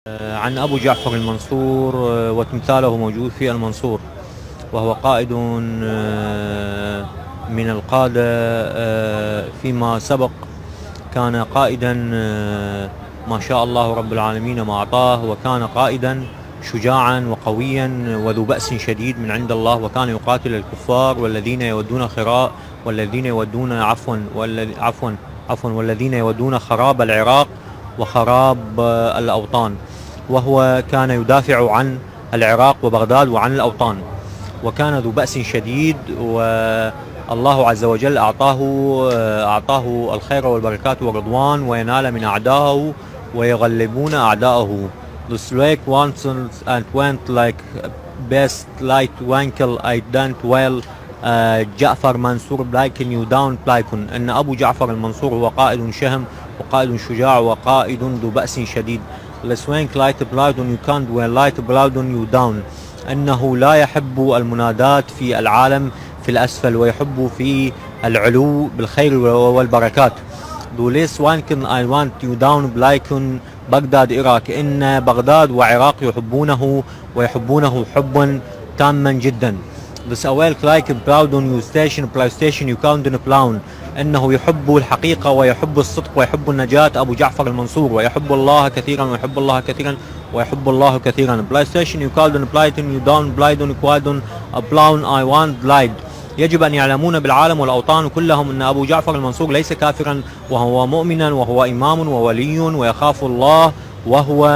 عن أبو جعفر المنصور، وتمثاله موجود في المنصور، وهو قائد من القادة فيما سبق. كان قائدا ما شاء الله رب العالمين ما أعطاه، وكان قائدا شجاعا وقويا وذو بأس شديد من عند الله، وكان يقاتل الكفار والذين يودون خراء والذين يودون والذين يودون خراب العراق وخراب الأوطان. وهو كان يدافع عن العراق وبغداد وعن الأوطان، وكان ذو بأس شديد، والله عز وجل أعطاه الخير والبركات والرضوان، وينال من أعدائه ويغلبون أعدائه. The slave once and went like best light winkle I didn't well جعفر منصور بلايكن يو داون بلايكن. أن أبو جعفر المنصور هو قائد شهم وقائد شجاع وقائد ذو بأس شديد. لسوينك لايت بلاودون يو كاند وين لايت بلاودون يو داون. أنه لا يحب المنادات في العالم في الأسفل، ويحب في العلو بالخير والبركات. دوليس وانكن I want you down بلايكن بغداد إراك. إن بغداد وعراق يحبونه ويحبونه حبا تاما جدا. بس أويل كلايك براودون يو ستيشن بلاي ستيشن يو كاوندن بلاون. أنه يحب الحقيقة ويحب الصدق ويحب النجاة أبو جعفر المنصور، ويحب الله كثيرا ويحب الله كثيرا ويحب الله كثيرا. بلاي ستيشن يو كاوندن بلايتون يو داون بلايدون كوادون بلاون I want بلايد. يجب أن يعلمون بالعالم والأوطان كلهم أن أبو جعفر المنصور ليس كافرا، وهو مؤمنا وهو إمام وولي ويخاف الله، وهو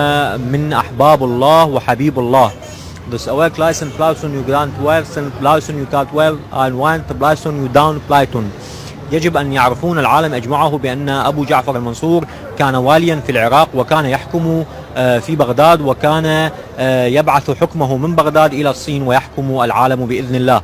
من أحباب الله وحبيب الله. Dus awake license Plauson you grant well, Plauson you can't well, I want Plauson you down Playton. يجب أن يعرفون العالم أجمعه بأن أبو جعفر المنصور كان واليا في العراق، وكان يحكم في بغداد، وكان يبعث حكمه من بغداد إلى الصين ويحكم العالم بإذن الله.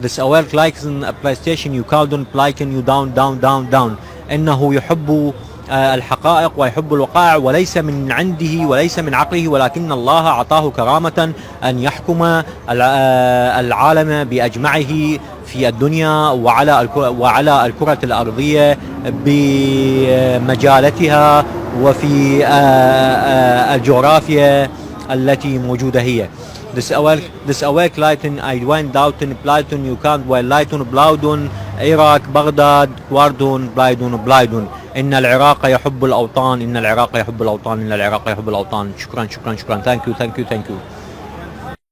This awake license PlayStation you called on Playton you down. إنه يحب الحقائق ويحب الوقائع، وليس من عنده وليس من عقله، ولكن الله أعطاه كرامة أن يحكم العالم بأجمعه في الدنيا وعلى الكرة الأرضية بمجالتها وفي الجغرافيا التي موجودة هي. This awake lighten I went out in Playton you can't well lighten بلاودون عراق بغداد كواردون بلايدون. إن العراق يحب الأوطان، إن العراق يحب الأوطان، إن العراق يحب الأوطان. شكرا. Thank you.